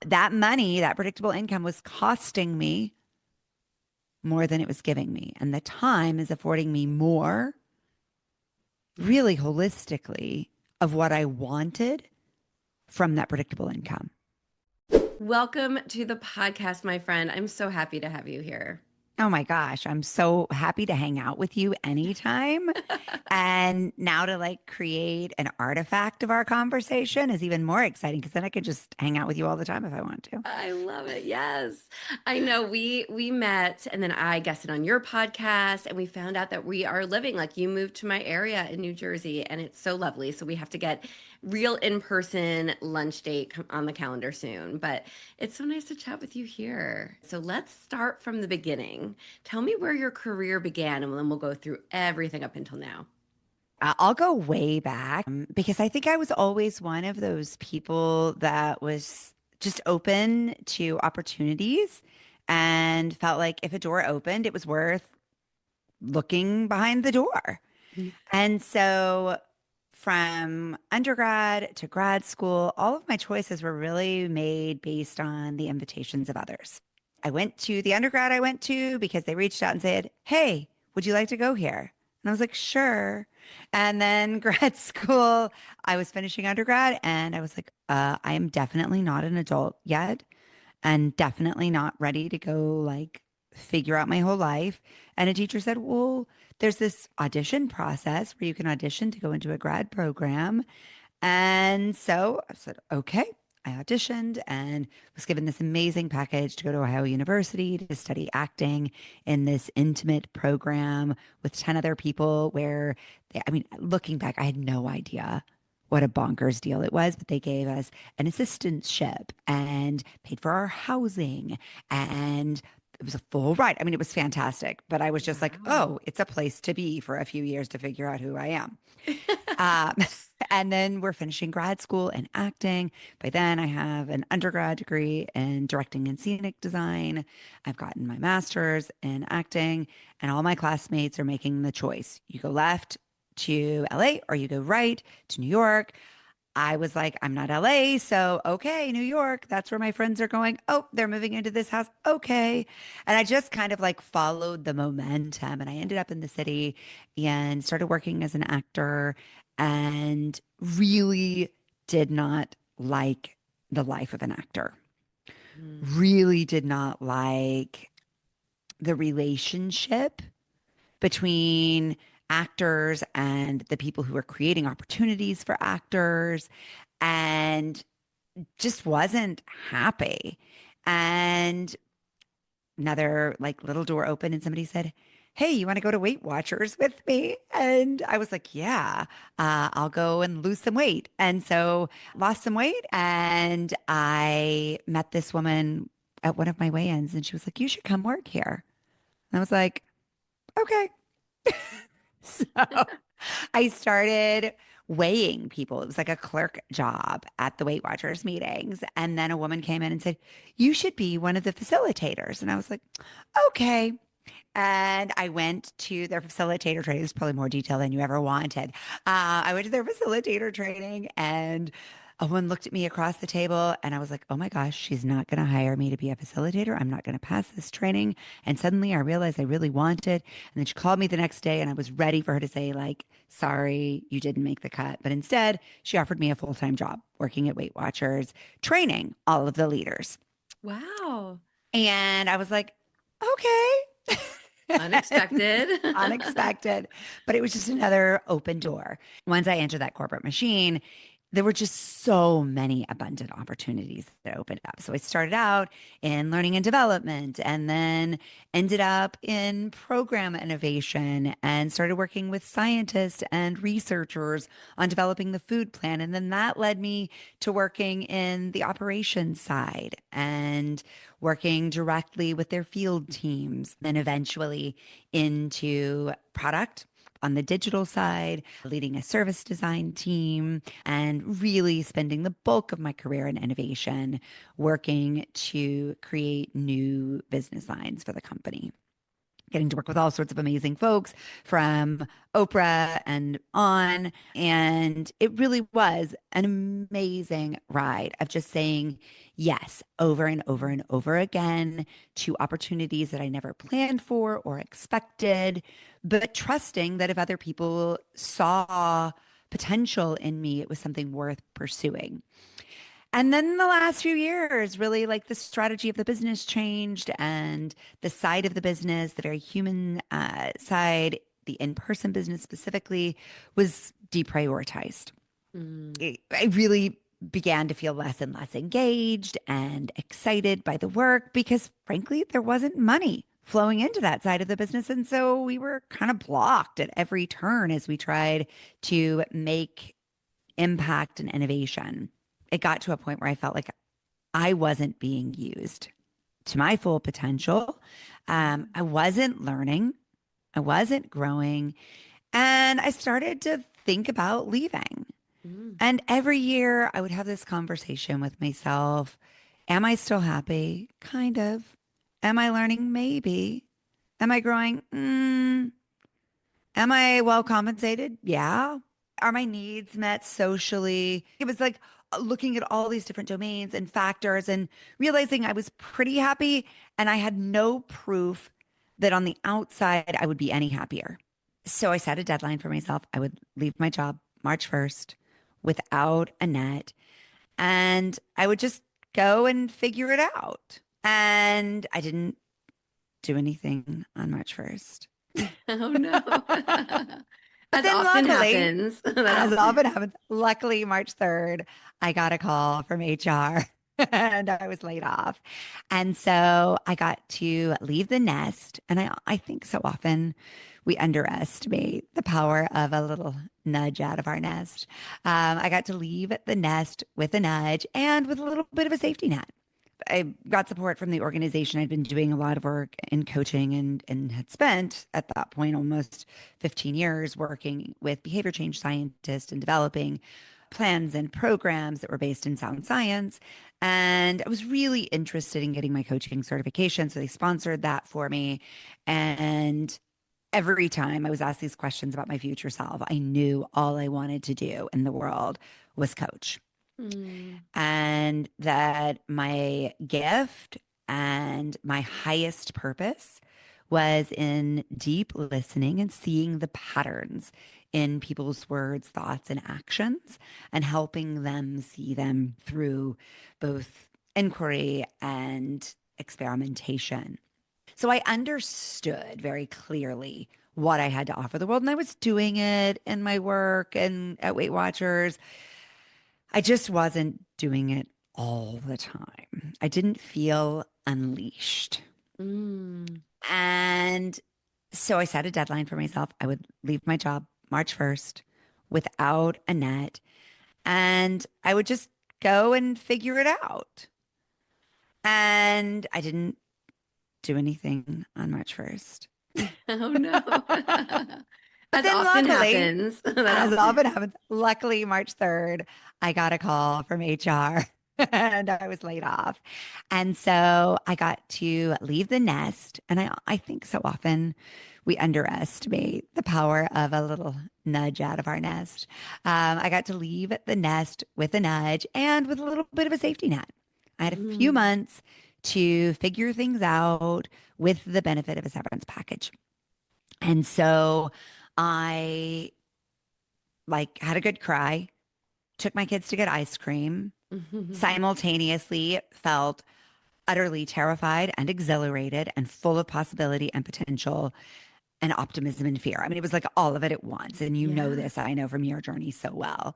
that money, that predictable income was costing me more than it was giving me. And the time is affording me more, really holistically, of what I wanted from that predictable income. Welcome to the podcast, my friend. I'm so happy to have you here. Oh my gosh, I'm so happy to hang out with you anytime. And now to like create an artifact of our conversation is even more exciting because then I could just hang out with you all the time if I want to. I love it. Yes. I know we met and then I guested on your podcast and we found out that we are living like you moved to my area in New Jersey and it's so lovely. So we have to get real in-person lunch date on the calendar soon. But it's so nice to chat with you here. So let's start from the beginning. Tell me where your career began and then we'll go through everything up until now. I'll go way back because I think I was always one of those people that was just open to opportunities and felt like if a door opened, it was worth looking behind the door. And so from undergrad to grad school, all of my choices were really made based on the invitations of others. I went to the undergrad I went to because they reached out and said, "Hey, would you like to go here?" And I was like, "Sure." And then grad school, I was finishing undergrad and I was like, I am definitely not an adult yet and definitely not ready to go like figure out my whole life. And a teacher said, "Well, there's this audition process where you can audition to go into a grad program." And so I said, "Okay." I auditioned and was given this amazing package to go to Ohio University to study acting in this intimate program with 10 other people where I mean, looking back, I had no idea what a bonkers deal it was, but they gave us an assistantship and paid for our housing and it was a full ride. I mean, it was fantastic, but I was just like, Wow. oh, it's a place to be for a few years to figure out who I am. Um, and then we're finishing grad school in acting. By then, I have an undergrad degree in directing and scenic design. I've gotten my master's in acting, and all my classmates are making the choice. You go left to LA or you go right to New York. I was like, I'm not LA, so okay, New York, that's where my friends are going. Oh, they're moving into this house. Okay. And I just kind of like followed the momentum and I ended up in the city and started working as an actor and really did not like the life of an actor. Mm. Really did not like the relationship between actors and the people who are creating opportunities for actors and just wasn't happy. And another like little door opened and somebody said, "Hey, you want to go to Weight Watchers with me?" And I was like, "Yeah, I'll go and lose some weight." And so lost some weight and I met this woman at one of my weigh-ins and she was like, "You should come work here." And I was like, "Okay." So I started weighing people. It was like a clerk job at the Weight Watchers meetings. And then a woman came in and said, "You should be one of the facilitators." And I was like, "Okay." And I went to their facilitator training. This is probably more detail than you ever wanted. I went to their facilitator training and a woman looked at me across the table and I was like, "Oh my gosh, she's not going to hire me to be a facilitator. I'm not going to pass this training." And suddenly I realized I really wanted. And then she called me the next day and I was ready for her to say like, "Sorry, you didn't make the cut." But instead she offered me a full-time job working at Weight Watchers, training all of the leaders. Wow. And I was like, "Okay." Unexpected. Unexpected, but it was just another open door. Once I entered that corporate machine, there were just so many abundant opportunities that opened up. So I started out in learning and development and then ended up in program innovation and started working with scientists and researchers on developing the food plan. And then that led me to working in the operations side and working directly with their field teams, then eventually into product on the digital side, leading a service design team, and really spending the bulk of my career in innovation working to create new business lines for the company. getting to work with all sorts of amazing folks from Oprah and on. And it really was an amazing ride of just saying yes over and over and over again to opportunities that I never planned for or expected, but trusting that if other people saw potential in me, it was something worth pursuing. And then the last few years, really like the strategy of the business changed and the side of the business, the very human side, the in-person business specifically, was deprioritized. Mm. I really began to feel less and less engaged and excited by the work because, frankly, there wasn't money flowing into that side of the business. And so we were kind of blocked at every turn as we tried to make impact and innovation. It got to a point where I felt like I wasn't being used to my full potential. I wasn't learning, I wasn't growing, and I started to think about leaving. Mm. And every year I would have this conversation with myself. Am I still happy? Kind of. Am I learning? Maybe. Am I growing? Am I well compensated? Yeah. Are my needs met socially? It was like looking at all these different domains and factors and realizing I was pretty happy and I had no proof that on the outside I would be any happier. So I set a deadline for myself. I would leave my job March 1st without a net and I would just go and figure it out. And I didn't do anything on March 1st. Oh no. But As then often luckily, happens. That as often. often happens, luckily March 3rd, I got a call from HR and I was laid off. And so I got to leave the nest. And I think so often we underestimate the power of a little nudge out of our nest. I got to leave the nest with a nudge and with a little bit of a safety net. I got support from the organization. I'd been doing a lot of work in coaching and had spent at that point almost 15 years working with behavior change scientists and developing plans and programs that were based in sound science. And I was really interested in getting my coaching certification. So they sponsored that for me. And every time I was asked these questions about my future self, I knew all I wanted to do in the world was coach Mm. and that my gift and my highest purpose was in deep listening and seeing the patterns in people's words, thoughts, and actions, and helping them see them through both inquiry and experimentation. So I understood very clearly what I had to offer the world, and I was doing it in my work and at Weight Watchers. I just wasn't doing it all the time. I didn't feel unleashed. Mm. And so I set a deadline for myself. I would leave my job March 1st without a net, and I would just go and figure it out. And I didn't do anything on March 1st. Oh no. But As then often luckily, happens. That as often. often happens, luckily March 3rd, I got a call from HR and I was laid off. And so I got to leave the nest. And I think so often we underestimate the power of a little nudge out of our nest. I got to leave the nest with a nudge and with a little bit of a safety net. I had a few Mm. months to figure things out with the benefit of a severance package. And so I like had a good cry, took my kids to get ice cream, simultaneously felt utterly terrified and exhilarated and full of possibility and potential and optimism and fear. I mean, it was like all of it at once. And you know Yeah. this, I know from your journey so well.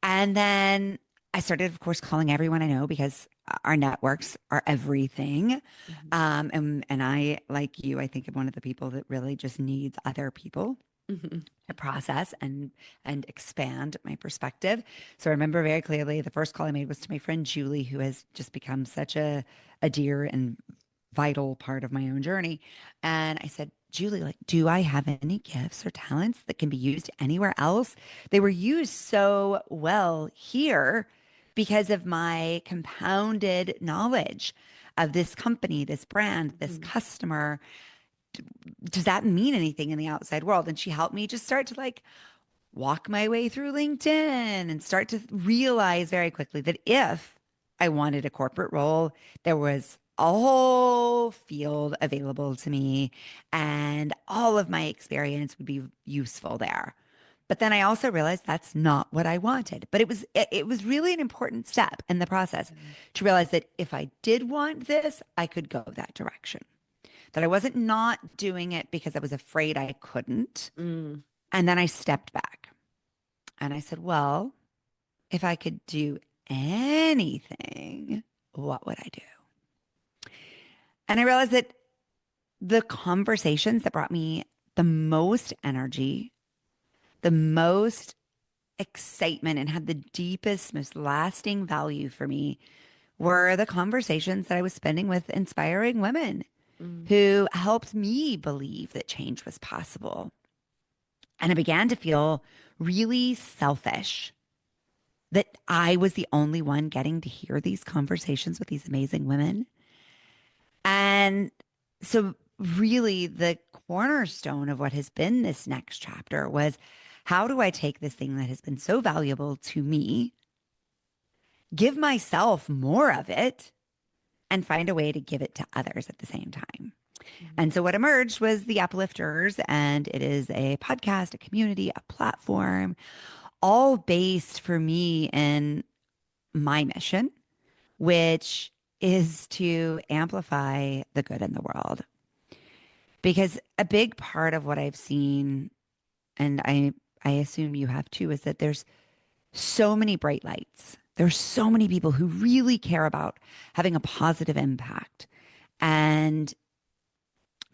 And then I started, of course, calling everyone I know because our networks are everything. Mhm. And I, like you, I think I'm one of the people that really just needs other people Mhm. to process and expand my perspective. So I remember very clearly the first call I made was to my friend Julie, who has just become such a dear and vital part of my own journey. And I said, Julie, like, do I have any gifts or talents that can be used anywhere else? They were used so well here because of my compounded knowledge of this company, this brand, this Mhm. customer. does that mean anything in the outside world? And she helped me just start to like walk my way through LinkedIn and start to realize very quickly that if I wanted a corporate role, there was a whole field available to me and all of my experience would be useful there. But then I also realized that's not what I wanted. But it was really an important step in the process to realize that if I did want this, I could go that direction. That I wasn't not doing it because I was afraid I couldn't. Mm. And then I stepped back and I said, well, if I could do anything, what would I do? And I realized that the conversations that brought me the most energy, the most excitement, and had the deepest, most lasting value for me were the conversations that I was spending with inspiring women Mm. who helped me believe that change was possible. And I began to feel really selfish that I was the only one getting to hear these conversations with these amazing women. And so, really, the cornerstone of what has been this next chapter was how do I take this thing that has been so valuable to me, give myself more of it, and find a way to give it to others at the same time? Mm. And so, what emerged was the Uplifters, and it is a podcast, a community, a platform, all based for me in my mission, which is to amplify the good in the world. Because a big part of what I've seen, and I assume you have too, is that there's so many bright lights. There's so many people who really care about having a positive impact and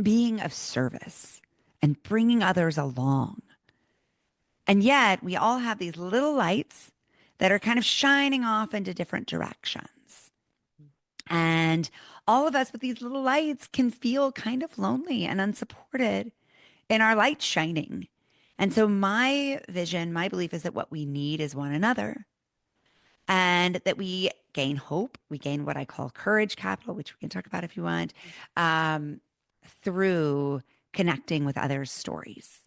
being of service and bringing others along. And yet we all have these little lights that are kind of shining off into different directions. And all of us with these little lights can feel kind of lonely and unsupported in our light shining. And so my vision, my belief is that what we need is one another and that we gain hope. We gain what I call courage capital, which we can talk about if you want, um, through connecting with others' stories.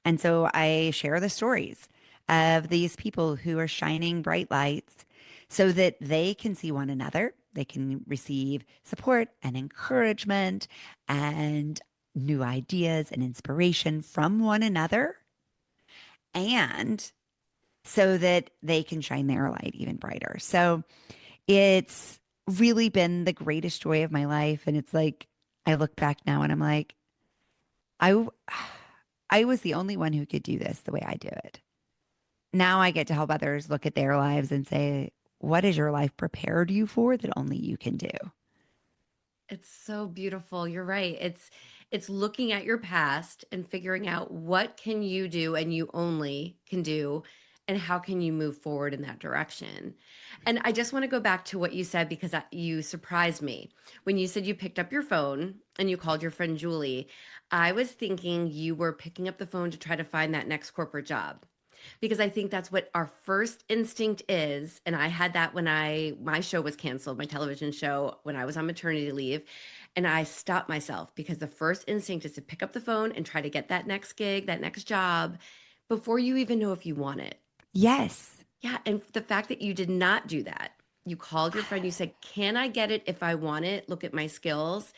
And so I share the stories of these people who are shining bright lights so that they can see one another. They can receive support and encouragement and new ideas and inspiration from one another. And so that they can shine their light even brighter. So it's really been the greatest joy of my life. And it's like, I look back now and I'm like, I, I was the only one who could do this the way I do it. Now I get to help others look at their lives and say, what has your life prepared you for that only you can do? It's so beautiful. You're right. It's looking at your past and figuring out what can you do and you only can do and how can you move forward in that direction. And I just want to go back to what you said because you surprised me. When you said you picked up your phone and you called your friend Julie, I was thinking you were picking up the phone to try to find that next corporate job because I think that's what our first instinct is. And I had that when my show was canceled, my television show, when I was on maternity leave. And I stopped myself because the first instinct is to pick up the phone and try to get that next gig, that next job before you even know if you want it. Yes. Yeah. And the fact that you did not do that, you called your friend, you said, can I get it if I want it? Look at my skills,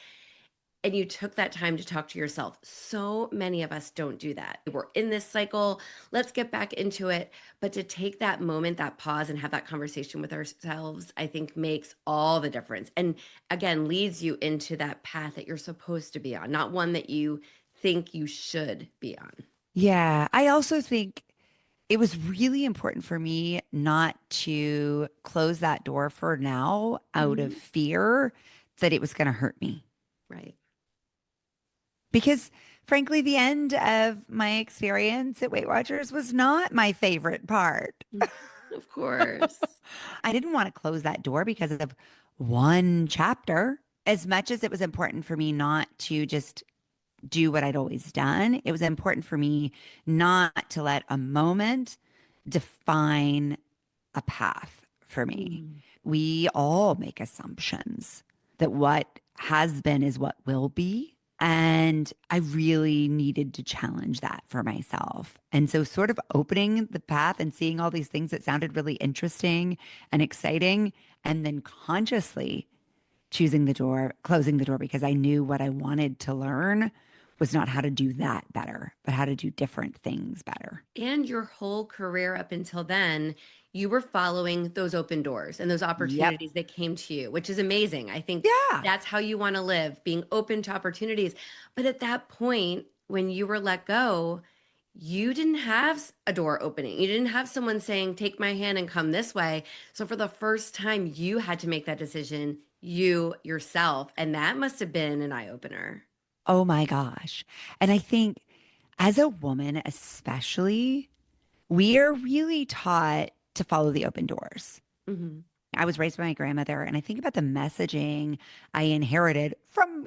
and you took that time to talk to yourself. So many of us don't do that. We're in this cycle. Let's get back into it. But to take that moment, that pause, and have that conversation with ourselves, I think makes all the difference. And again, leads you into that path that you're supposed to be on, not one that you think you should be on. Yeah. I also think it was really important for me not to close that door for now out of Mhm. fear that it was going to hurt me. Right. Because frankly, the end of my experience at Weight Watchers was not my favorite part. Mm. Of course. I didn't want to close that door because of one chapter. As much as it was important for me not to just do what I'd always done, it was important for me not to let a moment define a path for me. Mm. We all make assumptions that what has been is what will be. And I really needed to challenge that for myself. And so, sort of opening the path and seeing all these things that sounded really interesting and exciting, and then consciously choosing the door, closing the door, because I knew what I wanted to learn was not how to do that better, but how to do different things better. And your whole career up until then, you were following those open doors and those Yep. opportunities that came to you, which is amazing. I think Yeah. that's how you want to live, being open to opportunities. But at that point, when you were let go, you didn't have a door opening. You didn't have someone saying, take my hand and come this way. So for the first time, you had to make that decision, you yourself. And that must have been an eye opener. Oh my gosh. And I think as a woman, especially, we are really taught to follow the open doors. Hmm. I was raised by my grandmother, and I think about the messaging I inherited from,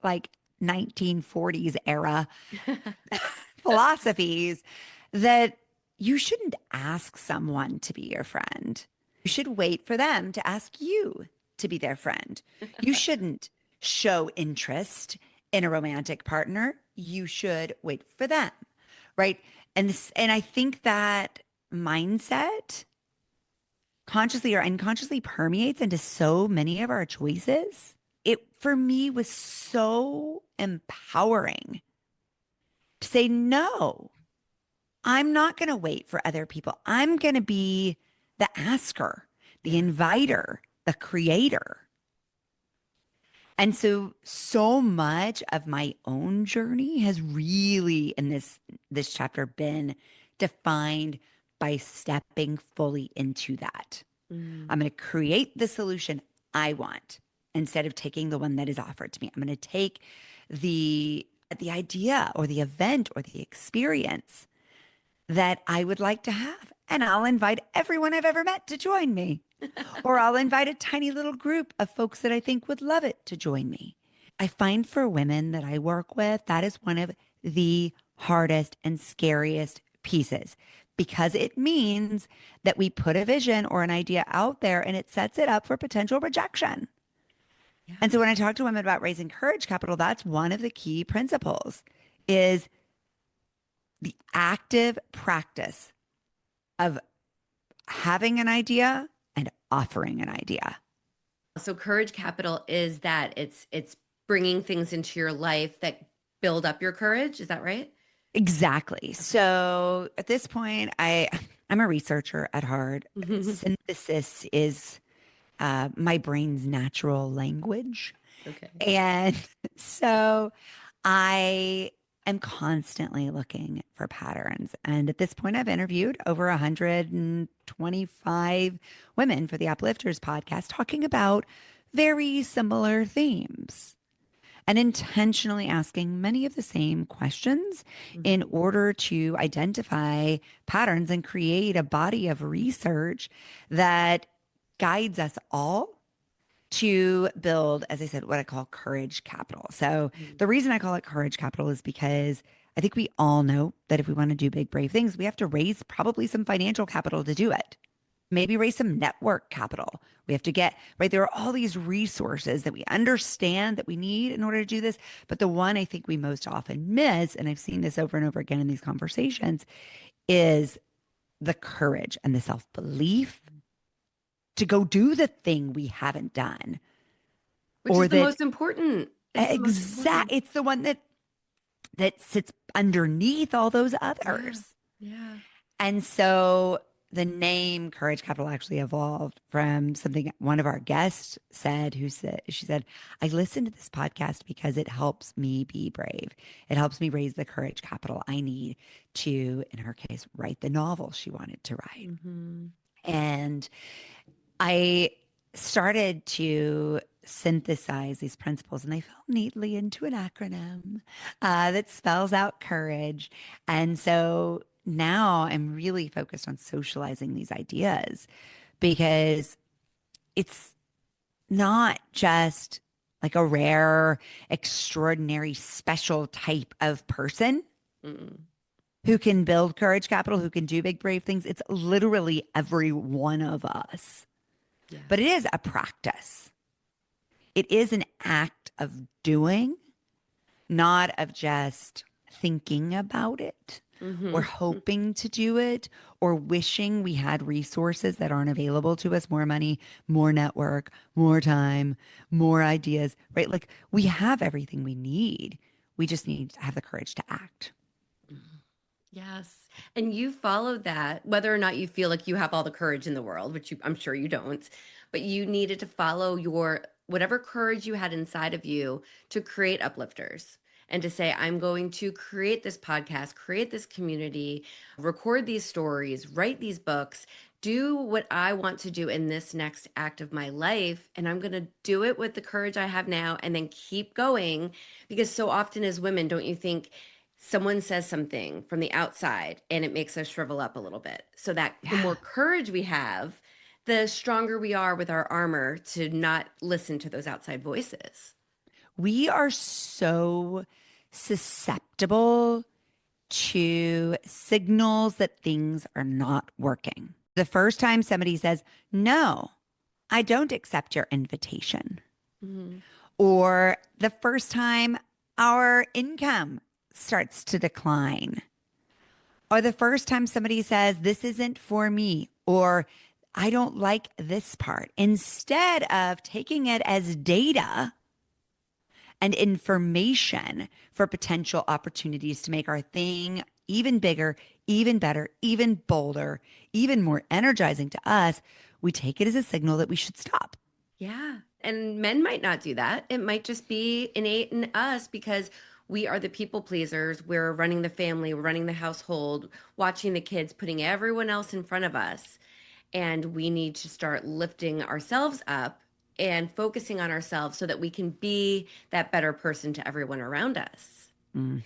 like 1940s era philosophies that you shouldn't ask someone to be your friend. You should wait for them to ask you to be their friend. You shouldn't show interest in a romantic partner. You should wait for them, right? And I think that mindset consciously or unconsciously permeates into so many of our choices. It for me was so empowering to say no. I'm not going to wait for other people. I'm going to be the asker, the Yeah. inviter, the creator. And so much of my own journey has really in this chapter been defined by stepping fully into that. Mm. I'm going to create the solution I want instead of taking the one that is offered to me. I'm going to take the idea or the event or the experience that I would like to have. And I'll invite everyone I've ever met to join me. Or I'll invite a tiny little group of folks that I think would love it to join me. I find for women that I work with, that is one of the hardest and scariest pieces because it means that we put a vision or an idea out there and it sets it up for potential rejection. And Yeah. so when I talk to women about raising courage capital, that's one of the key principles is the active practice of having an idea and offering an idea. So courage capital is that it's bringing things into your life that build up your courage. Is that right? Exactly. Okay. So at this point, I'm a researcher at heart. Synthesis is my brain's natural language, Okay. and so I am constantly looking for patterns. And at this point, I've interviewed over 125 women for the Uplifters podcast, talking about very similar themes and intentionally asking many of the same questions in Mhm. order to identify patterns and create a body of research that guides us all to build, as I said, what I call courage capital. So Mhm. the reason I call it courage capital is because I think we all know that if we want to do big, brave things, we have to raise probably some financial capital to do it. Maybe raise some network capital. We have to get, right? There are all these resources that we understand that we need in order to do this. But the one I think we most often miss, and I've seen this over and over again in these conversations, is the courage and the self belief to go do the thing we haven't done Which is or the that most important. It's the most important. it's the one that sits underneath all those Yeah. others. Yeah. And so the name Courage Capital actually evolved from something one of our guests said, she said, I listen to this podcast because it helps me be brave. It helps me raise the courage capital I need to, in her case, write the novel she wanted to write. Hmm. And I started to synthesize these principles and they fell neatly into an acronym that spells out courage. And so now I'm really focused on socializing these ideas because it's not just like a rare, extraordinary, special type of person Mm. who can build courage capital, who can do big, brave things. It's literally every one of us. Yeah. But it is a practice. It is an act of doing not of just thinking about it or Hmm. hoping to do it or wishing we had resources that aren't available to us, more money, more network, more time, more ideas, right? Like we have everything we need. We just need to have the courage to act. Yes. And you followed that, whether or not you feel like you have all the courage in the world, which I'm sure you don't, but you needed to follow your whatever courage you had inside of you to create Uplifters and to say, I'm going to create this podcast, create this community, record these stories, write these books, do what I want to do in this next act of my life. And I'm going to do it with the courage I have now and then keep going. Because so often as women, don't you think, someone says something from the outside and it makes us shrivel up a little bit. So that the Yeah. more courage we have, the stronger we are with our armor to not listen to those outside voices. We are so susceptible to signals that things are not working. The first time somebody says, no, I don't accept your invitation, Mhm. or the first time our income starts to decline, or the first time somebody says, this isn't for me, or I don't like this part, instead of taking it as data and information for potential opportunities to make our thing even bigger, even better, even bolder, even more energizing to us, we take it as a signal that we should stop. Yeah. And men might not do that. It might just be innate in us because we are the people pleasers. We're running the family, we're running the household, watching the kids, putting everyone else in front of us. And we need to start lifting ourselves up and focusing on ourselves so that we can be that better person to everyone around us. Hmm.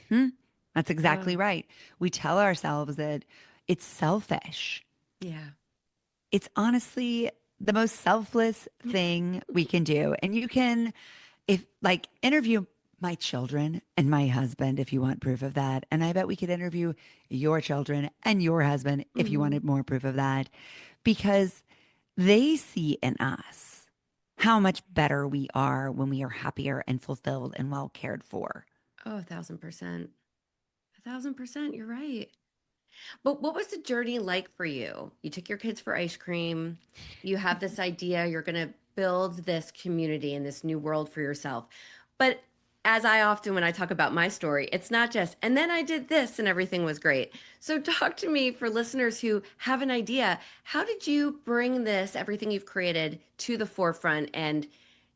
That's exactly Oh, right. We tell ourselves that it's selfish. yeah. It's honestly the most selfless thing we can do. And you can, if like, interview my children and my husband if you want proof of that. And I bet we could interview your children and your husband if you Hmm. wanted more proof of that, because they see in us how much better we are when we are happier and fulfilled and well cared for. Oh, 1,000%. 1,000%. You're right. But what was the journey like for you? You took your kids for ice cream. You have this idea you're going to build this community and this new world for yourself. But as I often, when I talk about my story, it's not just, and then I did this and everything was great. So, talk to me for listeners who have an idea. How did you bring this, everything you've created, to the forefront and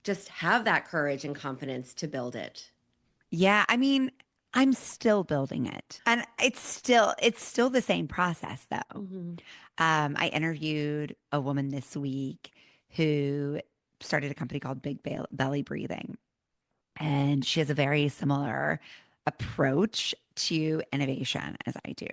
just have that courage and confidence to build it? Yeah, I mean, I'm still building it. And it's still the same process though. Hmm. I interviewed a woman this week who started a company called Belly Breathing. And she has a very similar approach to innovation as I do.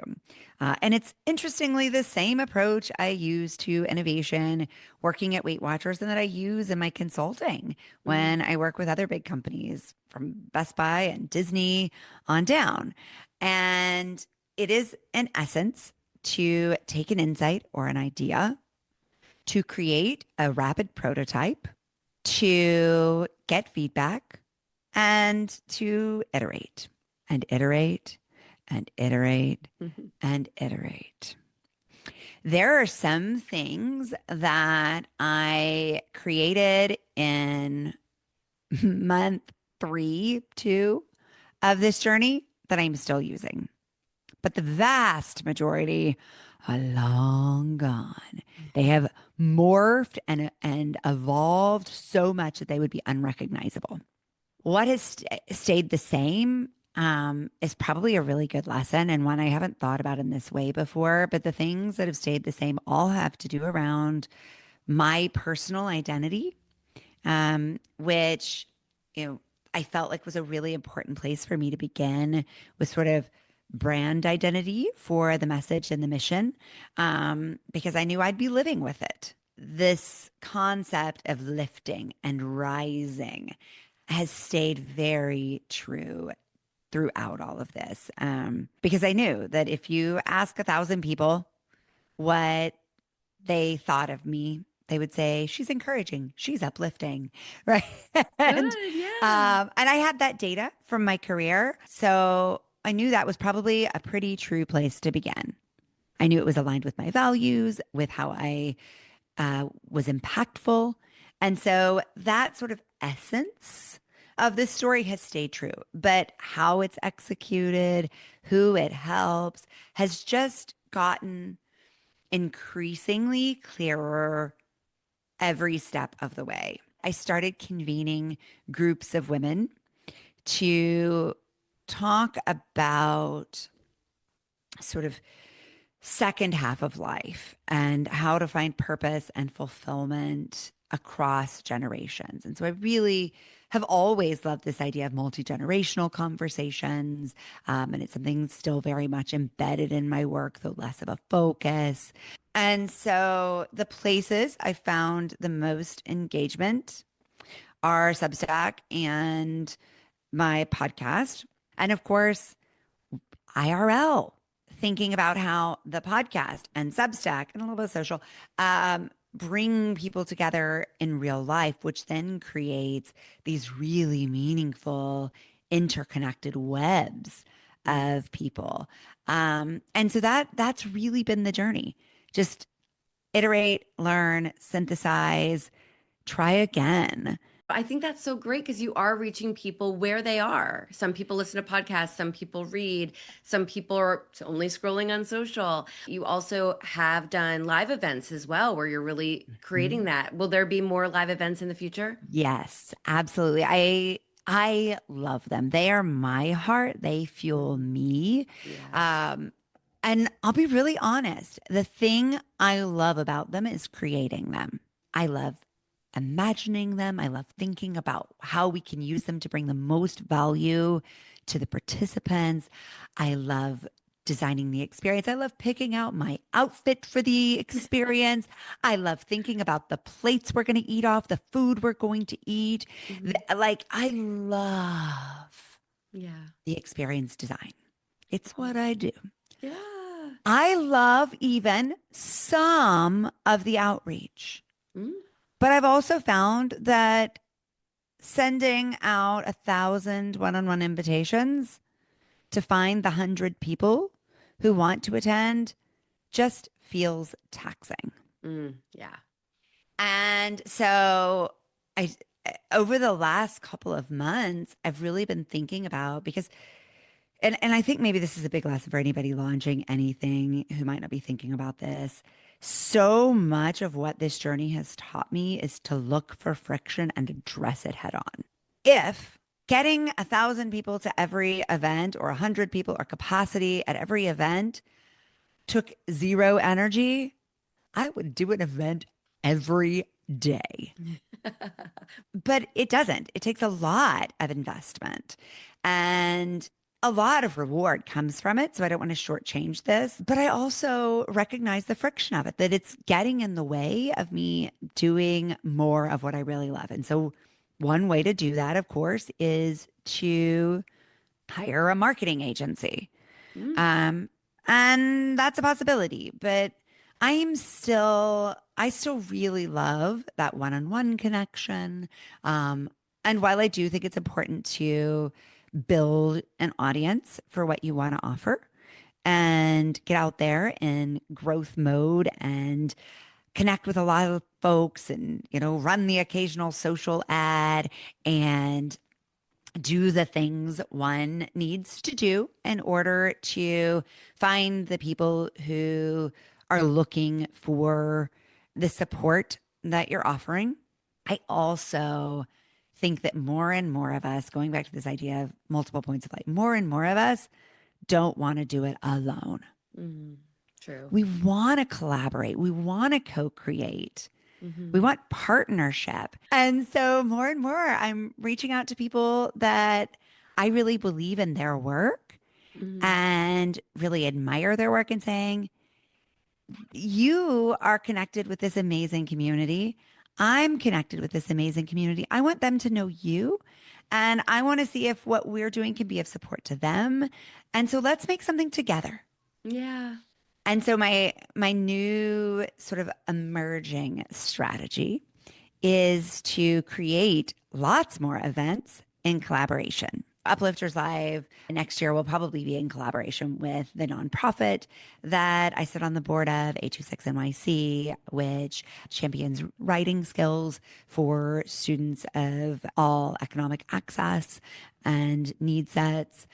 And it's interestingly the same approach I use to innovation working at Weight Watchers and that I use in my consulting when I work with other big companies from Best Buy and Disney on down. And it is, in essence, to take an insight or an idea, to create a rapid prototype, to get feedback, and to iterate and iterate and iterate Hmm. and iterate. There are some things that I created in month three, two of this journey that I'm still using. But the vast majority are long gone. They have morphed and evolved so much that they would be unrecognizable. What has stayed the same is probably a really good lesson and one I haven't thought about in this way before. But the things that have stayed the same all have to do around my personal identity, which, you know, I felt like was a really important place for me to begin with sort of brand identity for the message and the mission, because I knew I'd be living with it. This concept of lifting and rising has stayed very true throughout all of this, because I knew that if you ask 1,000 people what they thought of me they would say, she's encouraging, she's uplifting, right? and Good. Yeah. and I had that data from my career. So I knew that was probably a pretty true place to begin. I knew it was aligned with my values, with how I was impactful. And so that sort of essence of this story has stayed true, but how it's executed, who it helps, has just gotten increasingly clearer every step of the way. I started convening groups of women to talk about sort of second half of life and how to find purpose and fulfillment across generations. And so I really have always loved this idea of multi-generational conversations. And it's something still very much embedded in my work, though less of a focus. And so the places I found the most engagement are Substack and my podcast. And of course, IRL, thinking about how the podcast and Substack and a little bit of social bring people together in real life, which then creates these really meaningful, interconnected webs Mm. of people. And so that's really been the journey. Just iterate, learn, synthesize, try again. I think that's so great because you are reaching people where they are. Some people listen to podcasts, some people read, some people are only scrolling on social. You also have done live events as well, where you're really creating Mhm. that. Will there be more live events in the future? Yes, absolutely. I love them. They are my heart. They fuel Mm. me. Yes. Um, and I'll be really honest. The thing I love about them is creating them. I love imagining them. I love thinking about how we can use them to bring the most value to the participants. I love designing the experience. I love picking out my outfit for the experience. I love thinking about the plates we're going to eat off, the food we're going to eat. Mhm. Like, I love Yeah. the experience design. It's Oh, what I do. yeah. I love even some of the outreach, Mm. but I've also found that sending out 1,000 one-on-one invitations to find the 100 people who want to attend just feels taxing. Mm. Yeah. And so I over the last couple of months, I've really been thinking about because and I think maybe this is a big lesson for anybody launching anything who might not be thinking about this. So much of what this journey has taught me is to look for friction and address it head on. If getting 1,000 people to every event or 100 people or capacity at every event took zero energy, I would do an event every day. But it doesn't. It takes a lot of investment and a lot of reward comes from it. So I don't want to shortchange this, but I also recognize the friction of it, that it's getting in the way of me doing more of what I really love. And so one way to do that, of course, is to hire a marketing agency. Mm. Um, and that's a possibility, but I still really love that one-on-one connection. Um, and while I do think it's important to build an audience for what you want to offer and get out there in growth mode and connect with a lot of folks and, run the occasional social ad and do the things one needs to do in order to find the people who are looking for the support that you're offering. I also think that more and more of us, going back to this idea of multiple points of light, more and more of us don't want to do it alone. Mm. True. We want to collaborate, we want to co create. We Hmm. want partnership. And so more and more, I'm reaching out to people that I really believe in their work Hmm. and really admire their work and saying, you are connected with this amazing community. I'm connected with this amazing community. I want them to know you. And I want to see if what we're doing can be of support to them. And so let's make something together. Yeah. And so my new sort of emerging strategy is to create lots more events in collaboration. Uplifters Live next year will probably be in collaboration with the nonprofit that I sit on the board of, A26 NYC, which champions writing skills for students of all economic access and need sets.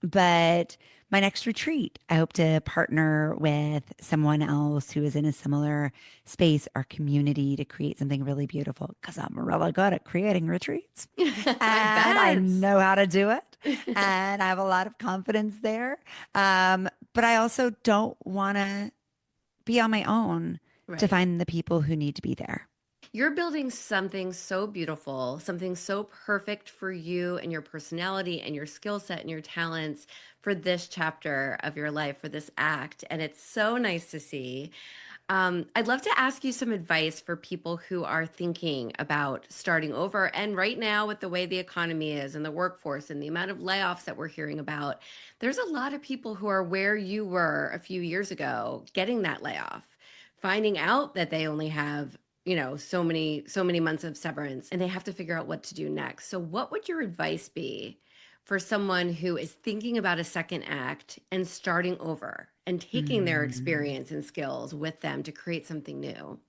But my next retreat, I hope to partner with someone else who is in a similar space or community to create something really beautiful because I'm really good at creating retreats I and I bet. know how to do it. And I have a lot of confidence there. But I also don't want to be on my own to Right. find the people who need to be there. You're building something so beautiful, something so perfect for you and your personality and your skill set and your talents for this chapter of your life, for this act. And it's so nice to see. I'd love to ask you some advice for people who are thinking about starting over. And right now, with the way the economy is and the workforce and the amount of layoffs that we're hearing about, there's a lot of people who are where you were a few years ago getting that layoff, finding out that they only have so many months of severance and they have to figure out what to do next. So what would your advice be for someone who is thinking about a second act and starting over and taking their Mm. experience and skills with them to create something new?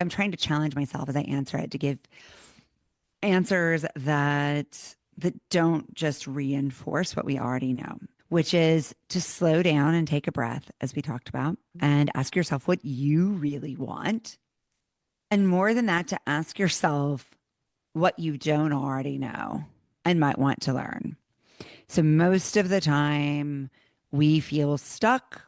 I'm trying to challenge myself as I answer it to give answers that don't just reinforce what we already know, which is to slow down and take a breath, as we talked about, and ask yourself what you really want. And more than that, to ask yourself what you don't already know and might want to learn. So most of the time, we feel stuck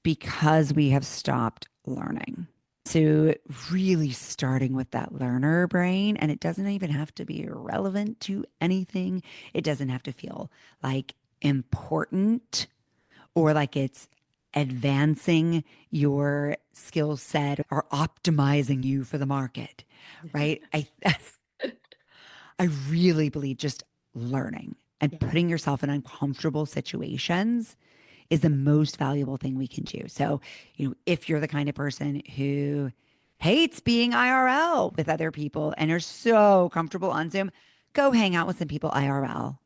because we have stopped learning. So, really starting with that learner brain, and it doesn't even have to be relevant to anything. It doesn't have to feel like important or like it's advancing your skill set or optimizing you for the market, right? I really believe just learning and Yeah. putting yourself in uncomfortable situations is the most valuable thing we can do. So, if you're the kind of person who hates being IRL with other people and are so comfortable on Zoom, go hang out with some people IRL.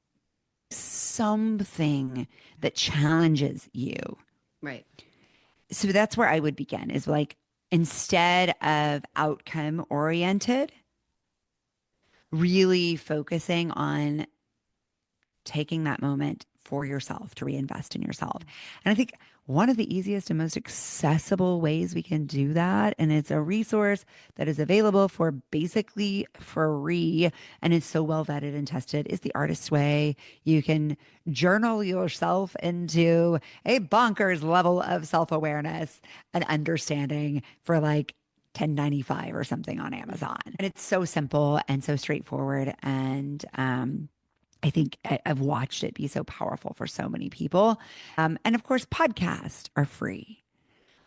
Something that challenges you. Right. So that's where I would begin is like instead of outcome oriented, really focusing on taking that moment for yourself to reinvest in yourself. And I think one of the easiest and most accessible ways we can do that, and it's a resource that is available for basically free and is so well vetted and tested, is the artist's way. You can journal yourself into a bonkers level of self-awareness and understanding for like 10.95 or something on Amazon. And it's so simple and so straightforward. And I think I've watched it be so powerful for so many people. And of course, podcasts are free.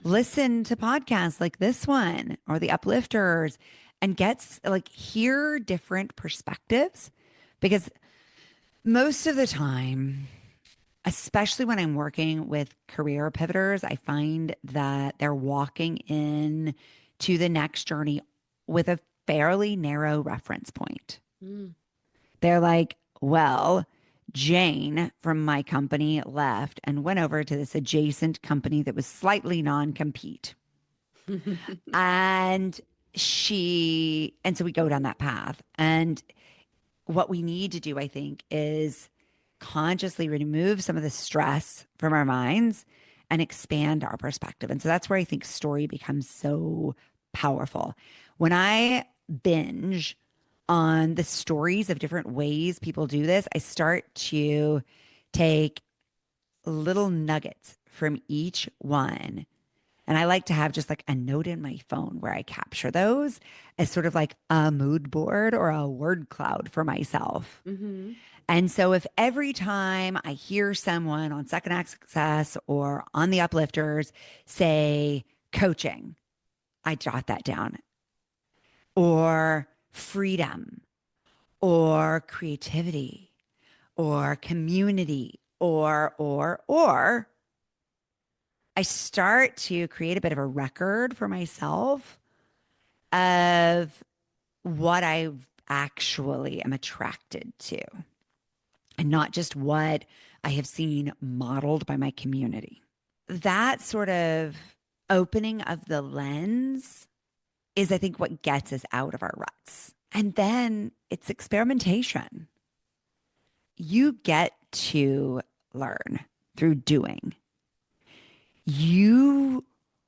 Listen to podcasts like this one or the Uplifters and like hear different perspectives because most of the time, especially when I'm working with career pivoters, I find that they're walking in to the next journey with a fairly narrow reference point. Mm. They're like, well, Jane from my company left and went over to this adjacent company that was slightly non-compete. And and so we go down that path. And what we need to do, I think, is consciously remove some of the stress from our minds and expand our perspective. And so that's where I think story becomes so powerful. When I binge on the stories of different ways people do this, I start to take little nuggets from each one. And I like to have just like a note in my phone where I capture those as sort of like a mood board or a word cloud for myself. Hmm. And so if every time I hear someone on Second Access or on the Uplifters say coaching, I jot that down, or freedom, or creativity, or community, or, I start to create a bit of a record for myself of what I actually am attracted to and not just what I have seen modeled by my community. That sort of opening of the lens is, I think, what gets us out of our ruts. And then it's experimentation. You get to learn through doing. You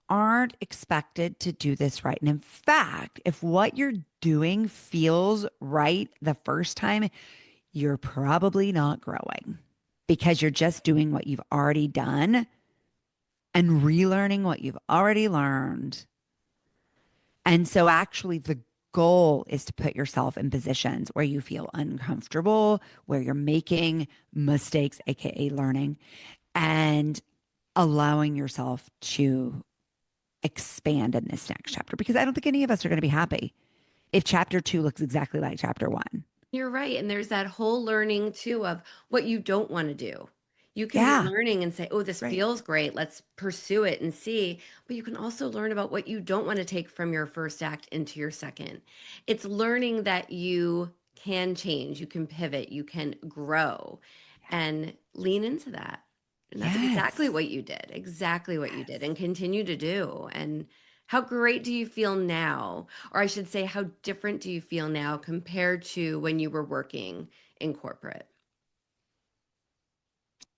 aren't expected to do this right. And in fact, if what you're doing feels right the first time, you're probably not growing because you're just doing what you've already done and relearning what you've already learned. And so, actually, the goal is to put yourself in positions where you feel uncomfortable, where you're making mistakes, AKA learning, and allowing yourself to expand in this next chapter. Because I don't think any of us are going to be happy if chapter two looks exactly like chapter one. You're right. And there's that whole learning too of what you don't want to do. You can be Yeah, learning and say, oh, this right. feels great. Let's pursue it and see. But you can also learn about what you don't want to take from your first act into your second. It's learning that you can change, you can pivot, you can grow and lean into that. And that's exactly Yes. what you did, exactly what you did, Yes. and continue to do. And how great do you feel now? Or I should say, how different do you feel now compared to when you were working in corporate?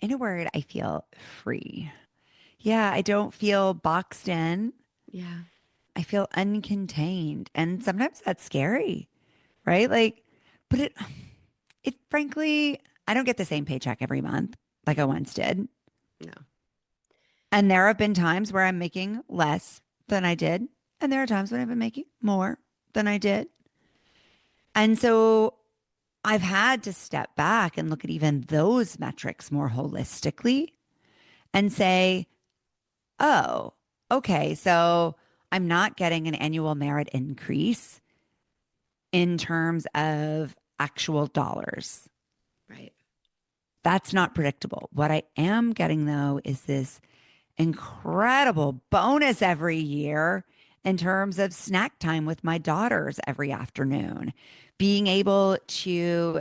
In a word, I feel free. Yeah, I don't feel boxed in. Yeah. I feel uncontained. And sometimes that's scary, right? Like, but it frankly, I don't get the same paycheck every month like I once did. No. And there have been times where I'm making less than I did. And there are times when I've been making more than I did. And so I've had to step back and look at even those metrics more holistically and say, oh, okay, so I'm not getting an annual merit increase in terms of actual dollars. Right. That's not predictable. What I am getting, though, is this incredible bonus every year in terms of snack time with my daughters every afternoon, being able to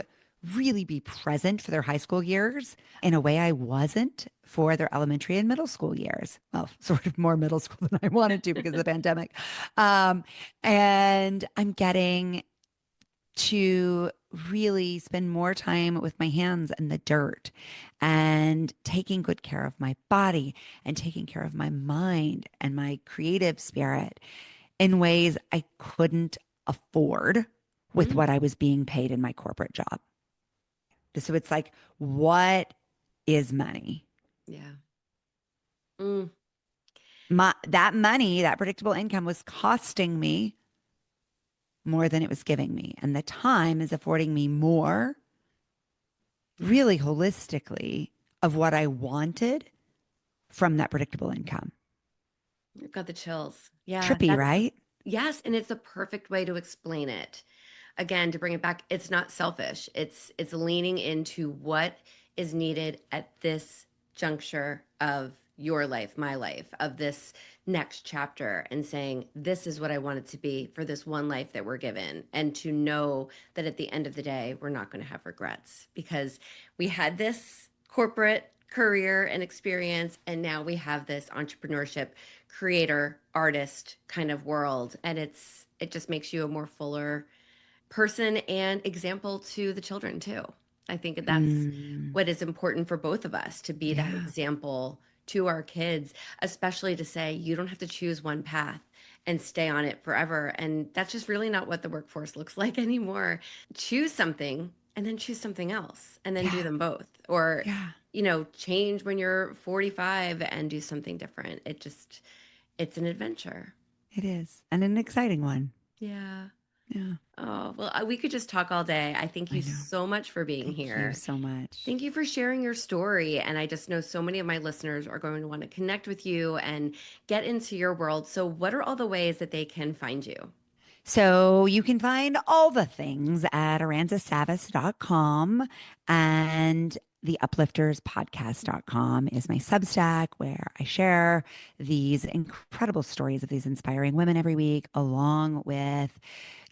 really be present for their high school years in a way I wasn't for their elementary and middle school years. Well, sort of more middle school than I wanted to because of the pandemic. Um, and I'm getting to really spend more time with my hands in the dirt and taking good care of my body and taking care of my mind and my creative spirit in ways I couldn't afford with Mm, what I was being paid in my corporate job. So it's like, what is money? yeah. Mm, That money, that predictable income was costing me more than it was giving me. And the time is affording me more yeah. really holistically of what I wanted from that predictable income. I've got the chills. Yeah. Trippy, That's, right? yes. And it's a perfect way to explain it. Again, to bring it back, it's not selfish. It's leaning into what is needed at this juncture of your life, my life, of this next chapter, and saying, this is what I want it to be for this one life that we're given. And to know that at the end of the day, we're not going to have regrets because we had this corporate career and experience, and now we have this entrepreneurship, creator, artist kind of world. And it just makes you a more fuller person and example to the children too. I think that's Mm, what is important for both of us to be that yeah, example to our kids, especially to say you don't have to choose one path and stay on it forever. And that's just really not what the workforce looks like anymore. Choose something and then choose something else and then do yeah, them both. Or, yeah, change when you're 45 and do something different. It's an adventure. it is. And an exciting one. Yeah. Yeah, Oh, well, we could just talk all day. I thank you I know. so much for being Thank you here. so much. Thank you for sharing your story. And I just know so many of my listeners are going to want to connect with you and get into your world. So, what are all the ways that they can find you? So you can find all the things at aransasavas.com. And The Uplifters podcast.com is my Substack where I share these incredible stories of these inspiring women every week, along with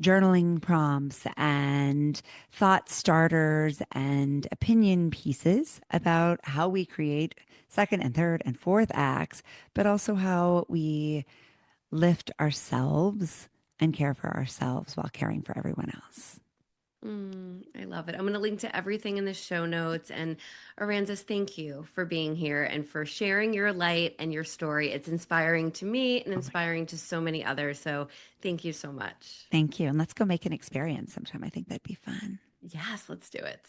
journaling prompts and thought starters and opinion pieces about how we create second and third and fourth acts, but also how we lift ourselves and care for ourselves while caring for everyone else. I love it. I'm going to link to everything in the show notes. And Aransas, thank you for being here and for sharing your light and your story. It's inspiring to me and Oh my inspiring to so many others. So thank you so much. Thank you. And let's go make an experience sometime. I think that'd be fun. Yes, let's do it.